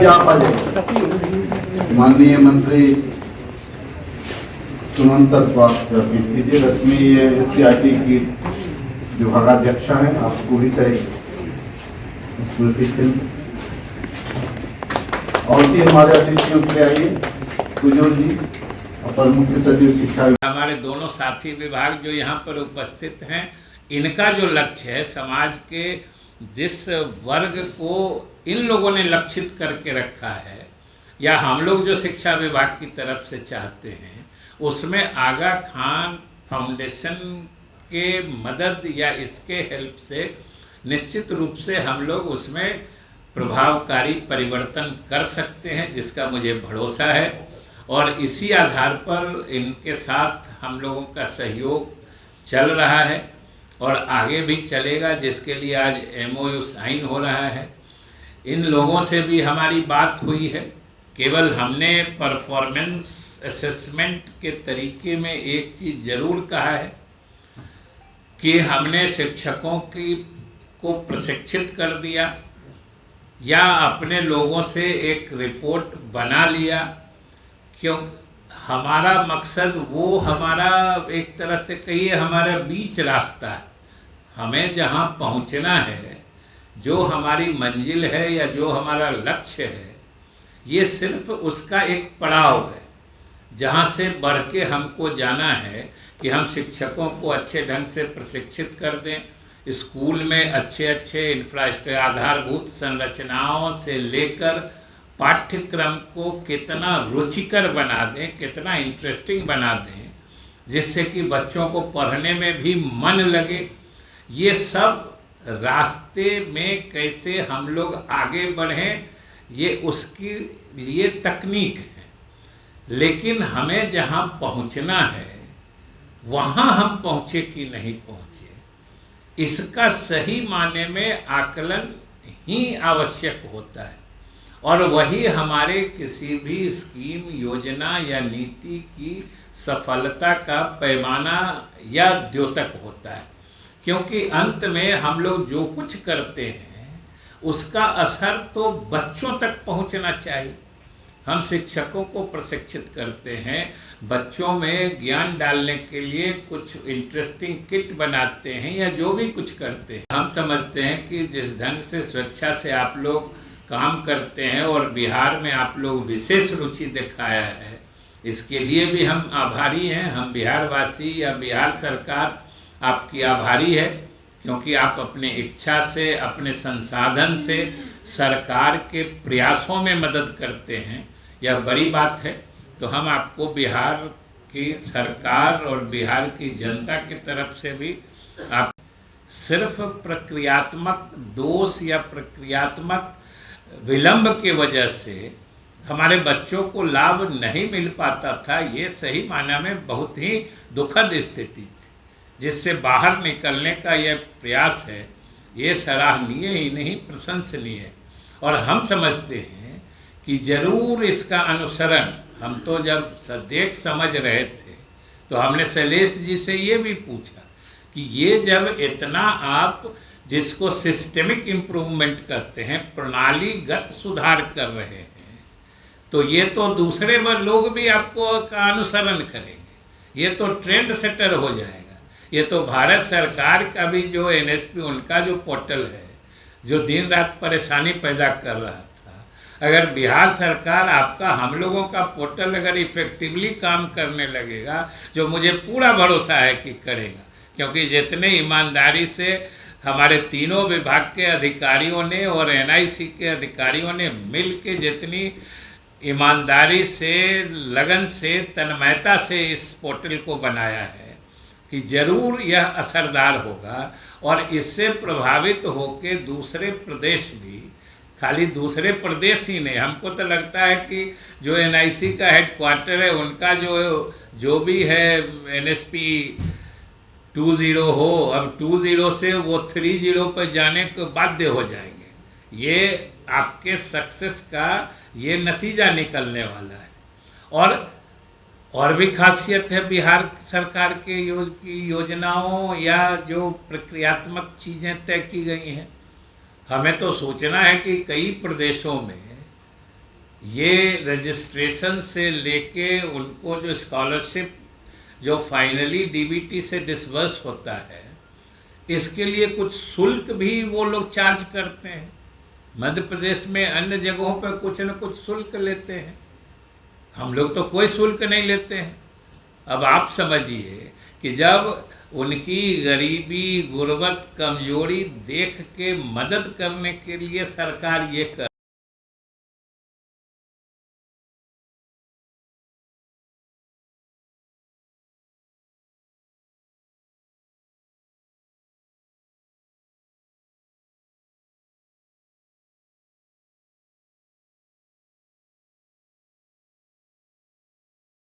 भी आप आ जाइए। माननीय मंत्री सुमन सर को आप कीजिए, रश्मि ये SCRT की विभागाध्यक्षा है, आप पूरी से स्मृति चिन्ह और भी हमारे अतिथियों के आइए। कुजूर जी अपर मुख्य सचिव शिक्षा, हमारे दोनों साथी विभाग जो यहाँ पर उपस्थित हैं, इनका जो लक्ष्य है, समाज के जिस वर्ग को इन लोगों ने लक्षित करके रखा है या हम लोग जो शिक्षा विभाग की तरफ से चाहते हैं, उसमें आगा खान फाउंडेशन के मदद या इसके हेल्प से निश्चित रूप से हम लोग उसमें प्रभावकारी परिवर्तन कर सकते हैं, जिसका मुझे भरोसा है। और इसी आधार पर इनके साथ हम लोगों का सहयोग चल रहा है और आगे भी चलेगा, जिसके लिए आज MOU साइन हो रहा है। इन लोगों से भी हमारी बात हुई है। केवल हमने परफॉर्मेंस असेसमेंट के तरीके में एक चीज़ जरूर कहा है कि हमने शिक्षकों को प्रशिक्षित कर दिया या अपने लोगों से एक रिपोर्ट बना लिया, क्यों हमारा मकसद वो हमारा एक तरह से कहिए हमारा बीच रास्ता है। हमें जहाँ पहुँचना है, जो हमारी मंजिल है या जो हमारा लक्ष्य है, ये सिर्फ उसका एक पड़ाव है जहाँ से बढ़ के हमको जाना है कि हम शिक्षकों को अच्छे ढंग से प्रशिक्षित कर दें, स्कूल में अच्छे अच्छे इंफ्रास्ट्रक्चर आधारभूत संरचनाओं से लेकर पाठ्यक्रम को कितना रुचिकर बना दें, कितना इंटरेस्टिंग बना दें, जिससे कि बच्चों को पढ़ने में भी मन लगे। ये सब रास्ते में कैसे हम लोग आगे बढ़ें, ये उसके लिए तकनीक है। लेकिन हमें जहाँ पहुँचना है वहाँ हम पहुँचे कि नहीं पहुँचे, इसका सही माने में आकलन ही आवश्यक होता है। और वही हमारे किसी भी स्कीम, योजना या नीति की सफलता का पैमाना या द्योतक होता है, क्योंकि अंत में हम लोग जो कुछ करते हैं उसका असर तो बच्चों तक पहुंचना चाहिए। हम शिक्षकों को प्रशिक्षित करते हैं, बच्चों में ज्ञान डालने के लिए कुछ इंटरेस्टिंग किट बनाते हैं या जो भी कुछ करते हैं। हम समझते हैं कि जिस ढंग से स्वेच्छा से आप लोग काम करते हैं और बिहार में आप लोग विशेष रुचि दिखाया है, इसके लिए भी हम आभारी हैं। हम बिहार वासी या बिहार सरकार आपकी आभारी है, क्योंकि आप अपने इच्छा से, अपने संसाधन से सरकार के प्रयासों में मदद करते हैं। यह बड़ी बात है। तो हम आपको बिहार की सरकार और बिहार की जनता की तरफ से भी आप सिर्फ प्रक्रियात्मक दोष या प्रक्रियात्मक विलंब के वजह से हमारे बच्चों को लाभ नहीं मिल पाता था, ये सही मायने में बहुत ही दुखद स्थिति थी, जिससे बाहर निकलने का यह प्रयास है, ये सराहनीय ही नहीं प्रशंसनीय है। और हम समझते हैं कि जरूर इसका अनुसरण, हम तो जब देख समझ रहे थे तो हमने शैलेश जी से ये भी पूछा कि ये जब इतना आप जिसको सिस्टेमिक इम्प्रूवमेंट कहते हैं, प्रणालीगत सुधार कर रहे हैं, तो ये तो दूसरे लोग भी आपको का अनुसरण करेंगे, ये तो ट्रेंड सेटर हो जाएगा। ये तो भारत सरकार का भी जो NSP उनका जो पोर्टल है, जो दिन रात परेशानी पैदा कर रहा था, अगर बिहार सरकार आपका, हम लोगों का पोर्टल अगर इफेक्टिवली काम करने लगेगा, जो मुझे पूरा भरोसा है कि करेगा, क्योंकि जितने ईमानदारी से हमारे तीनों विभाग के अधिकारियों ने और NIC के अधिकारियों ने मिल के जितनी ईमानदारी से, लगन से, तन्मयता से इस पोर्टल को बनाया है, कि जरूर यह असरदार होगा। और इससे प्रभावित होकर दूसरे प्रदेश भी, खाली दूसरे प्रदेश ही नहीं, हमको तो लगता है कि जो NIC का हेडक्वार्टर है उनका जो भी है NSP 20 हो, अब 20 से वो 30 पर जाने को बाध्य हो जाएंगे। ये आपके सक्सेस का ये नतीजा निकलने वाला है। और भी खासियत है बिहार सरकार के योजनाओं या जो प्रक्रियात्मक चीज़ें तय की गई हैं। हमें तो सोचना है कि कई प्रदेशों में ये रजिस्ट्रेशन से लेके उनको जो स्कॉलरशिप जो फाइनली डीबीटी से डिसबर्स होता है, इसके लिए कुछ शुल्क भी वो लोग चार्ज करते हैं। मध्य प्रदेश में अन्य जगहों पर कुछ न कुछ शुल्क लेते हैं, हम लोग तो कोई शुल्क नहीं लेते हैं। अब आप समझिए कि जब उनकी गरीबी, गुर्बत, कमजोरी देख के मदद करने के लिए सरकार ये कर